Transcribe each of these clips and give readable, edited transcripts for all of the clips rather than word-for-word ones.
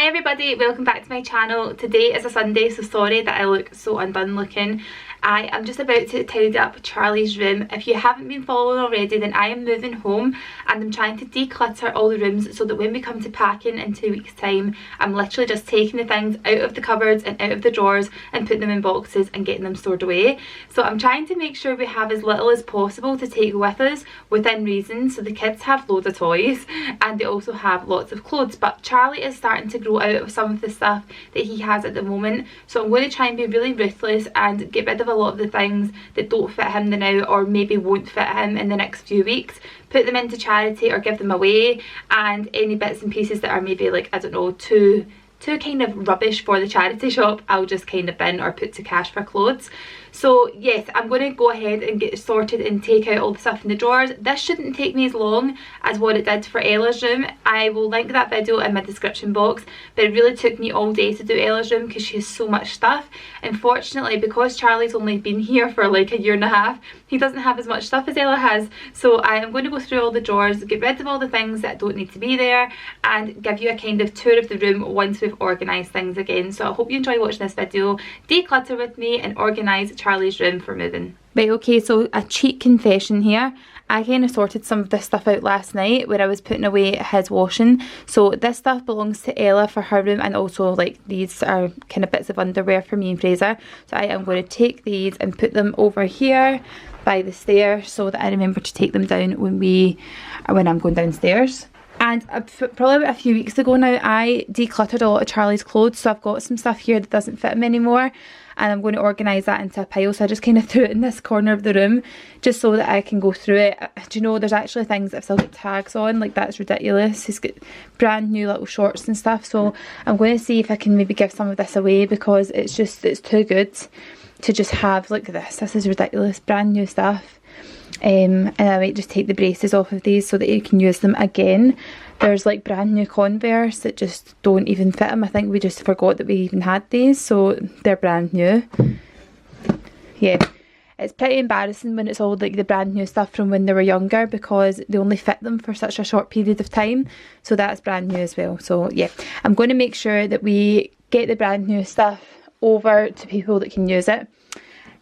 everybody, welcome back to my channel. Today is a Sunday, so sorry that I look so undone looking. I am just about to tidy up Charlie's room. If you haven't been following already, then I am moving home and I'm trying to declutter all the rooms so that when we come to packing in 2 weeks time, I'm literally just taking the things out of the cupboards and out of the drawers and putting them in boxes and getting them stored away. So I'm trying to make sure we have as little as possible to take with us within reason. So the kids have loads of toys and they also have lots of clothes, but Charlie is starting to grow out of some of the stuff that he has at the moment. So I'm going to try and be really ruthless and get rid of a lot of the things that don't fit him now or maybe won't fit him in the next few weeks, put them into charity or give them away, and any bits and pieces that are maybe like, I don't know, too kind of rubbish for the charity shop, I'll just kind of bin or put to cash for clothes. So yes, I'm going to go ahead and get sorted and take out all the stuff in the drawers. This shouldn't take me as long as what it did for Ella's room. I will link that video in my description box, but it really took me all day to do Ella's room because she has so much stuff. Unfortunately, because Charlie's only been here for like a year and a half, he doesn't have as much stuff as Ella has. So I am going to go through all the drawers, get rid of all the things that don't need to be there, and give you a kind of tour of the room once we've organised things again. So I hope you enjoy watching this video. Declutter with me and organise Charlie's room for moving. Right, okay, so a cheat confession here. I kind of sorted some of this stuff out last night where I was putting away his washing. So this stuff belongs to Ella for her room, and also like these are kind of bits of underwear for me and Fraser. So I am going to take these and put them over here by the stairs so that I remember to take them down when I'm going downstairs. And probably about a few weeks ago now, I decluttered a lot of Charlie's clothes, so I've got some stuff here that doesn't fit him anymore, and I'm going to organise that into a pile. So I just kind of threw it in this corner of the room just so that I can go through it. Do you know, there's actually things that I've still got tags on, like that's ridiculous. He's got brand new little shorts and stuff, so I'm going to see if I can maybe give some of this away because it's too good to just have. Look at this, this is ridiculous, brand new stuff. And I might just take the braces off of these so that you can use them again. There's like brand new Converse that just don't even fit him. I think we just forgot that we even had these, so they're brand new. Yeah, it's pretty embarrassing when it's all like the brand new stuff from when they were younger because they only fit them for such a short period of time. So that's brand new as well. So yeah, I'm going to make sure that we get the brand new stuff over to people that can use it.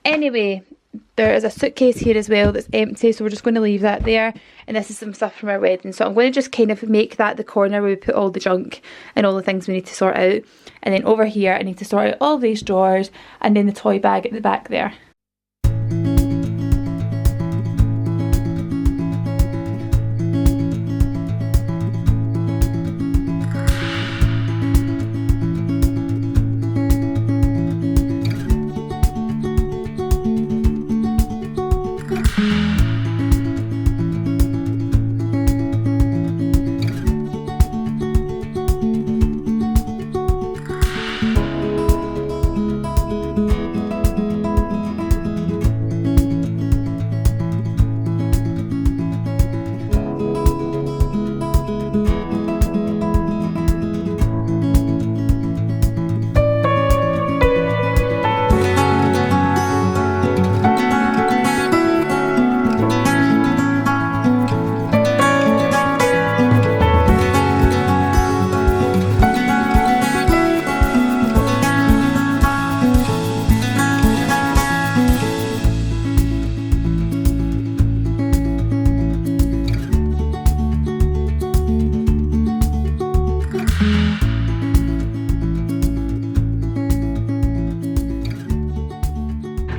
Anyway, there is a suitcase here as well that's empty, so we're just going to leave that there, and this is some stuff from our wedding. So I'm going to just kind of make that the corner where we put all the junk and all the things we need to sort out, and then over here I need to sort out all these drawers and then the toy bag at the back there.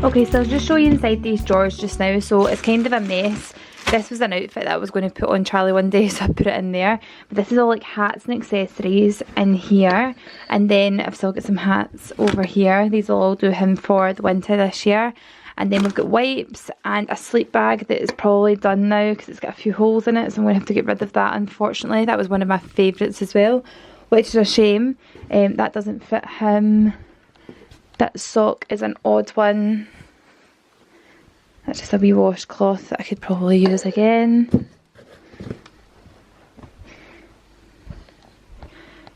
Okay, so I'll just show you inside these drawers just now. So it's kind of a mess. This was an outfit that I was going to put on Charlie one day, so I put it in there. But this is all like hats and accessories in here. And then I've still got some hats over here. These will all do him for the winter this year. And then we've got wipes and a sleep bag that is probably done now because it's got a few holes in it. So I'm going to have to get rid of that, unfortunately. That was one of my favourites as well, which is a shame. That doesn't fit him. That sock is an odd one. That's just a wee washcloth that I could probably use again.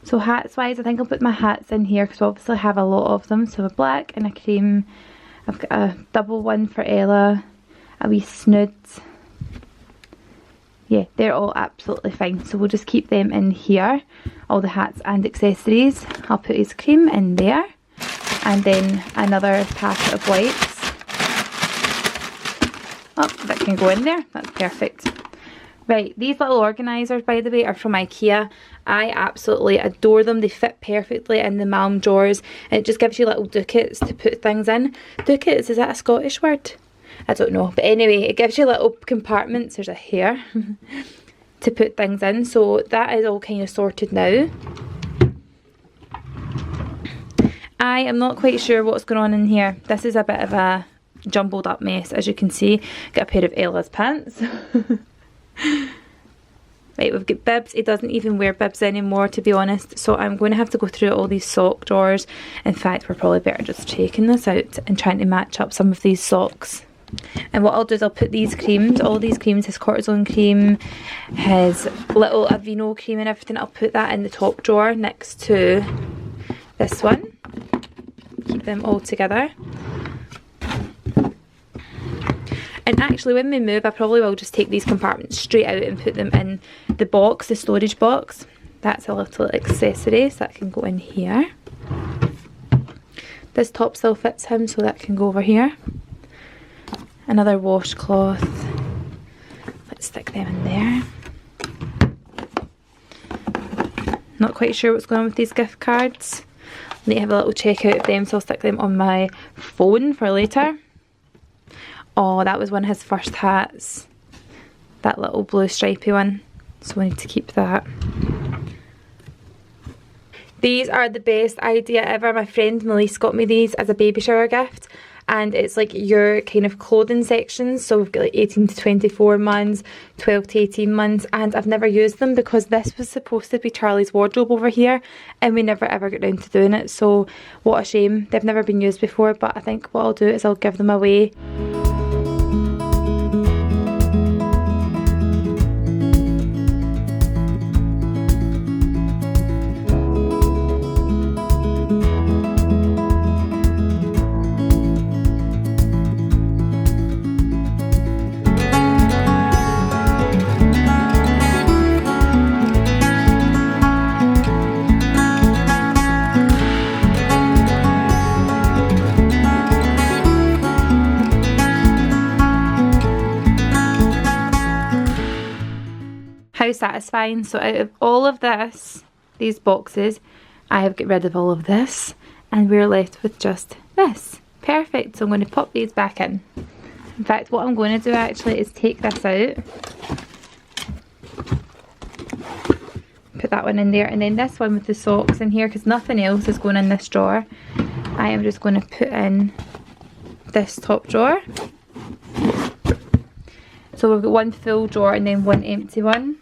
So hats wise, I think I'll put my hats in here because we obviously have a lot of them. So a black and a cream. I've got a double one for Ella, a wee snood. yeah, they're all absolutely fine. So we'll just keep them in here, all the hats and accessories. I'll put his cream in there, and then another packet of wipes. Oh, that can go in there, that's perfect. Right, these little organisers, by the way, are from IKEA. I absolutely adore them. They fit perfectly in the Malm drawers, and it just gives you little ducats to put things in. Ducats, is that a Scottish word? I don't know, but anyway, it gives you little compartments, there's a hair, to put things in. So that is all kind of sorted now. I am not quite sure what's going on in here. This is a bit of a jumbled up mess, as you can see. Got a pair of Ella's pants. Right, we've got bibs. He doesn't even wear bibs anymore, to be honest, so I'm going to have to go through all these sock drawers. In fact, we're probably better just taking this out and trying to match up some of these socks. And what I'll do is I'll put these creams, all these creams, his cortisone cream, his little Aveeno cream and everything, I'll put that in the top drawer next to this one. Keep them all together. And actually, when we move, I probably will just take these compartments straight out and put them in the box, the storage box. That's a little accessory, so that can go in here. This top still fits him, so that can go over here. Another washcloth. Let's stick them in there. Not quite sure what's going on with these gift cards. Need to have a little check out of them, so I'll stick them on my phone for later. Oh, that was one of his first hats. That little blue stripy one. So we need to keep that. These are the best idea ever. My friend Melise got me these as a baby shower gift. And it's like your kind of clothing sections. So we've got like 18 to 24 months, 12 to 18 months. And I've never used them because this was supposed to be Charlie's wardrobe over here. And we never ever got round to doing it. So what a shame. They've never been used before. But I think what I'll do is I'll give them away. How satisfying. So out of all of this, these boxes, I have got rid of all of this and we're left with just this. Perfect. So I'm going to pop these back in. In fact, what I'm going to do actually is take this out, put that one in there, and then this one with the socks in here, because nothing else is going in this drawer. I am just going to put in this top drawer. So we've got one full drawer and then one empty one.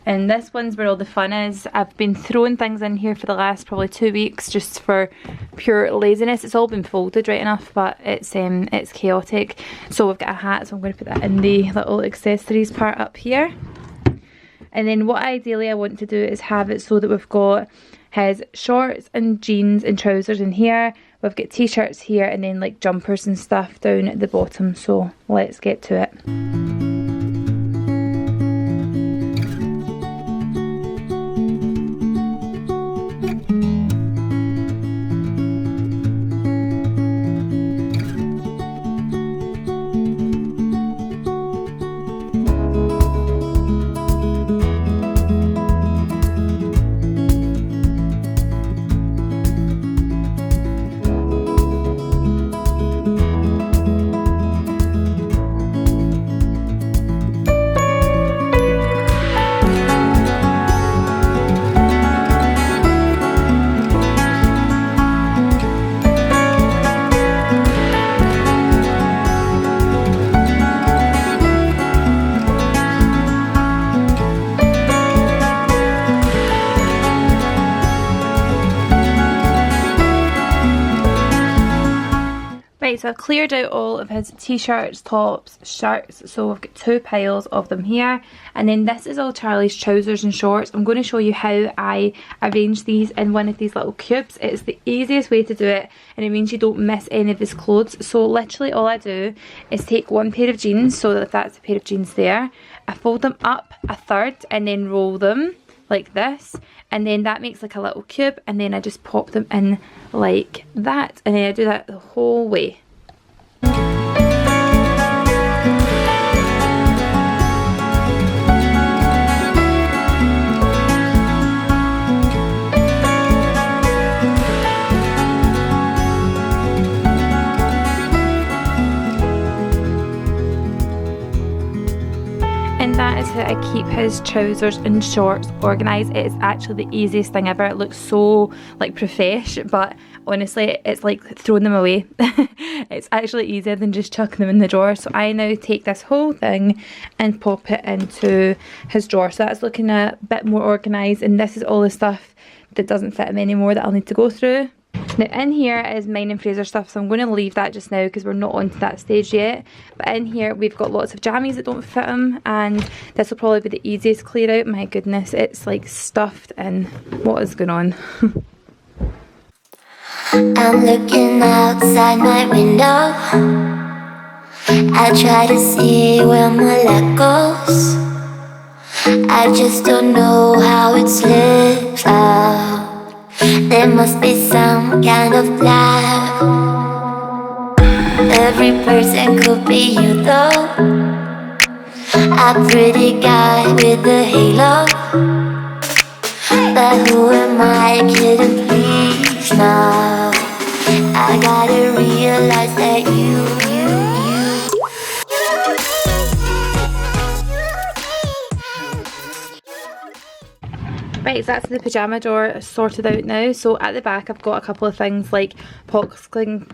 And this one's where all the fun is. I've been throwing things in here for the last probably 2 weeks just for pure laziness. It's all been folded right enough, but it's chaotic. So we've got a hat, so I'm going to put that in the little accessories part up here. And then what ideally I want to do is have it so that we've got his shorts and jeans and trousers in here. We've got t-shirts here and then like jumpers and stuff down at the bottom. So let's get to it. Right, so I've cleared out all of his t-shirts, tops, shirts, so I've got 2 piles of them here, and then this is all Charlie's trousers and shorts. I'm going to show you how I arrange these in one of these little cubes. It's the easiest way to do it, and it means you don't miss any of his clothes. So literally all I do is take one pair of jeans, so that that's a pair of jeans there, I fold them up a third and then roll them like this, and then that makes like a little cube, and then I just pop them in like that, and then I do that the whole way. And that is how I keep his trousers and shorts organised. It is actually the easiest thing ever. It looks so like profesh, but honestly it's like throwing them away. It's actually easier than just chucking them in the drawer. So I now take this whole thing and pop it into his drawer. So that's looking a bit more organised, and this is all the stuff that doesn't fit him anymore that I'll need to go through. Now in here is mine and Fraser's stuff, so I'm going to leave that just now because we're not on to that stage yet. But in here we've got lots of jammies that don't fit him, and this will probably be the easiest clear out. My goodness, it's like stuffed in. What is going on? I'm looking outside my window. I try to see where my light goes. I just don't know how it slips out. There must be some kind of plan. Every person could be you though. A pretty guy with a halo. But who am I kidding, please now? I gotta realize that you Right, so that's the pyjama drawer sorted out now. So at the back I've got a couple of things like pox cream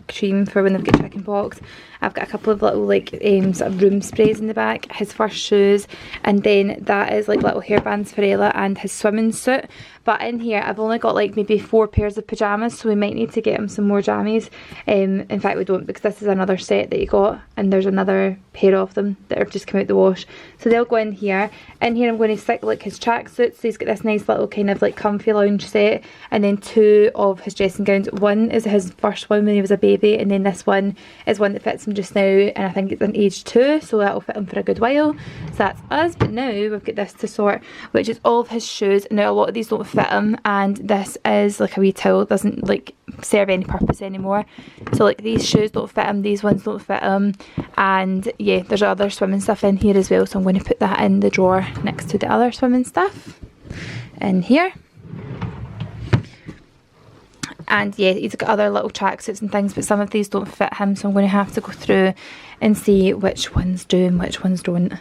for when they've got chicken pox. I've got a couple of little like sort of room sprays in the back, his first shoes, and then that is like little hairbands for Ella and his swimming suit. But in here I've only got like maybe 4 pairs of pyjamas, so we might need to get him some more jammies. In fact we don't, because this is another set that he got, and there's another pair of them that have just come out the wash. So they'll go in here. In here I'm going to stick like his tracksuits. So he's got this nice little kind of like comfy lounge set, and then 2 of his dressing gowns. One is his first one when he was a baby, and then this one is one that fits him just now, and I think it's an age 2, so that'll fit him for a good while. So that's us. But now we've got this to sort, which is all of his shoes. Now a lot of these don't fit him, and this is like a wee towel. It doesn't like serve any purpose anymore. So like these shoes don't fit him, these ones don't fit him, and yeah, there's other swimming stuff in here as well, so I'm going to put that in the drawer next to the other swimming stuff in here. And yeah, he's got other little tracksuits and things, but some of these don't fit him, so I'm going to have to go through and see which ones do and which ones don't.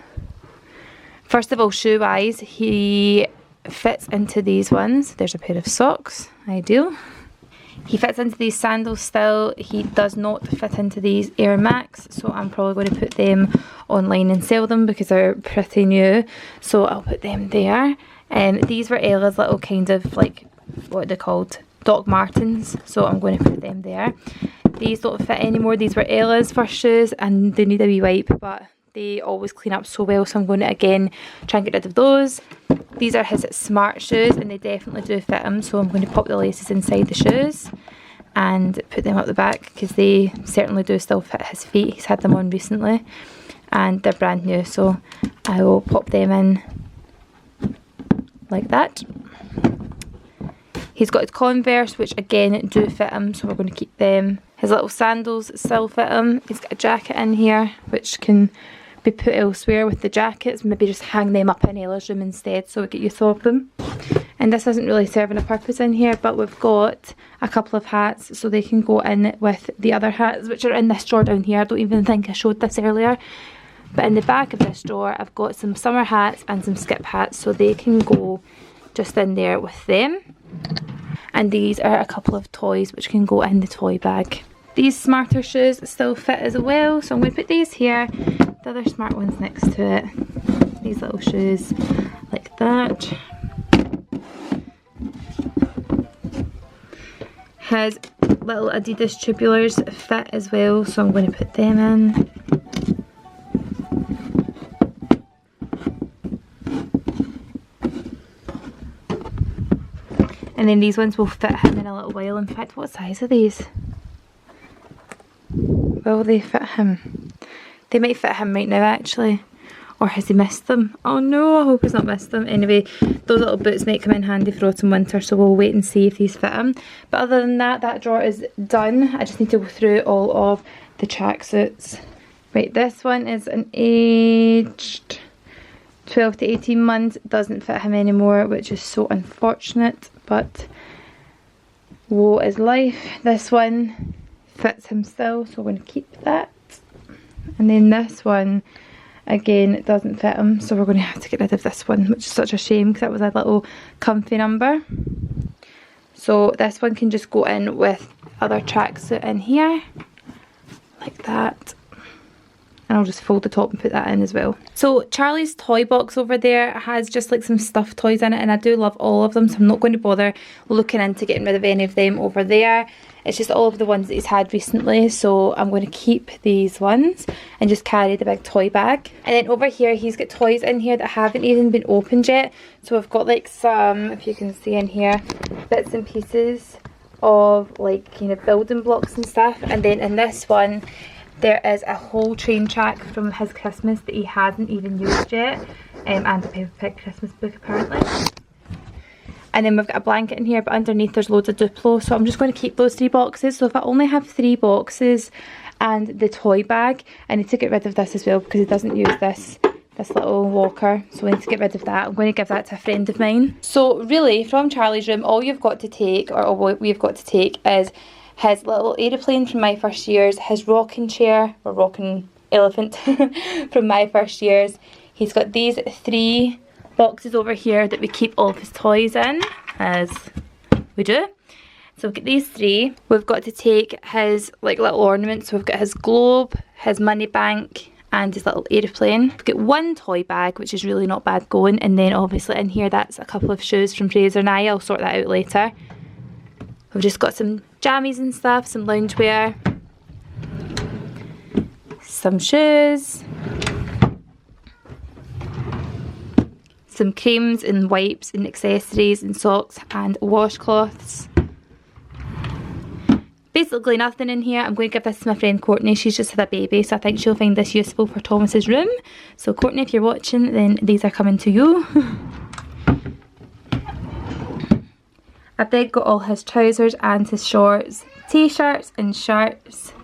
First of all, shoe wise, he fits into these ones. There's a pair of socks, ideal. He fits into these sandals still. He does not fit into these Air Max, so I'm probably going to put them online and sell them because they're pretty new, so I'll put them there. These were Ella's little kind of like, what are they called? Doc Martens, so I'm going to put them there. These don't fit anymore. These were Ella's first shoes and they need a wee wipe, but they always clean up so well, so I'm going to again try and get rid of those. These are his smart shoes and they definitely do fit him, so I'm going to pop the laces inside the shoes and put them up the back because they certainly do still fit his feet. He's had them on recently and they're brand new, so I will pop them in like that. He's got his Converse, which again do fit him, so we're going to keep them. His little sandals still fit him. He's got a jacket in here, which can be put elsewhere with the jackets. Maybe just hang them up in Ella's room instead, so we get use of them. And this isn't really serving a purpose in here, but we've got a couple of hats, so they can go in with the other hats, which are in this drawer down here. I don't even think I showed this earlier. But in the back of this drawer, I've got some summer hats and some skip hats, so they can go just in there with them. And these are a couple of toys which can go in the toy bag. These smarter shoes still fit as well, so I'm going to put these here, the other smart ones next to it. These little shoes like that. His little Adidas tubulars fit as well, so I'm going to put them in. And then these ones will fit him in a little while. In fact, what size are these? Will they fit him? They might fit him right now actually. Or has he missed them? Oh no, I hope he's not missed them. Anyway, those little boots might come in handy for autumn winter, so we'll wait and see if these fit him. But other than that, that drawer is done. I just need to go through all of the tracksuits. Right, this one is an aged 12 to 18 months. Doesn't fit him anymore, which is so unfortunate, but woe is life. This one fits him still, so we're going to keep that. And then this one, again, it doesn't fit him, so we're going to have to get rid of this one, which is such a shame because that was a little comfy number. So this one can just go in with other tracksuit in here, like that. And I'll just fold the top and put that in as well. So Charlie's toy box over there has just like some stuffed toys in it, and I do love all of them, so I'm not going to bother looking into getting rid of any of them over there. It's just all of the ones that he's had recently, so I'm going to keep these ones and just carry the big toy bag. And then over here he's got toys in here that haven't even been opened yet. So I've got like some, if you can see in here, bits and pieces of like kind of building blocks and stuff. And then in this one there is a whole train track from his Christmas that he hasn't even used yet, and a Peppa Pig Christmas book apparently. And then we've got a blanket in here, but underneath there's loads of Duplo, so I'm just going to keep those 3 boxes. So if I only have 3 boxes and the toy bag, I need to get rid of this as well because he doesn't use this little walker, so I need to get rid of that. I'm going to give that to a friend of mine. So really, from Charlie's room, all you've got to take, or all we've got to take, is his little aeroplane from my first years, his rocking chair, or rocking elephant from my first years. He's got these 3 boxes over here that we keep all of his toys in, as we do. So we've got these 3. We've got to take his like little ornaments. So we've got his globe, his money bank, and his little aeroplane. We've got 1 toy bag, which is really not bad going, and then obviously in here that's a couple of shoes from Fraser and I'll sort that out later. We've just got some jammies and stuff, some loungewear, some shoes, some creams and wipes and accessories and socks and washcloths. Basically nothing in here. I'm going to give this to my friend Courtney. She's just had a baby, so I think she'll find this useful for Thomas's room. So Courtney, if you're watching, then these are coming to you. I've then got all his trousers and his shorts, t-shirts and shirts.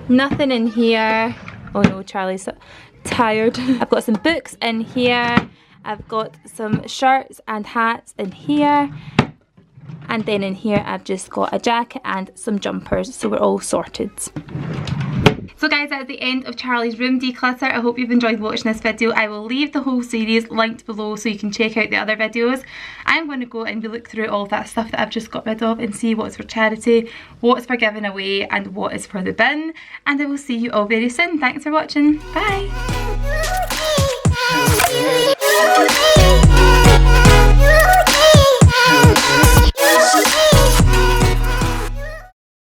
Nothing in here. Oh no, Charlie's tired. I've got some books in here. I've got some shirts and hats in here. And then in here I've just got a jacket and some jumpers, so we're all sorted. So guys, that's the end of Charlie's room declutter. I hope you've enjoyed watching this video. I will leave the whole series linked below so you can check out the other videos. I'm going to go and look through all of that stuff that I've just got rid of and see what's for charity, what's for giving away, and what is for the bin. And I will see you all very soon. Thanks for watching. Bye!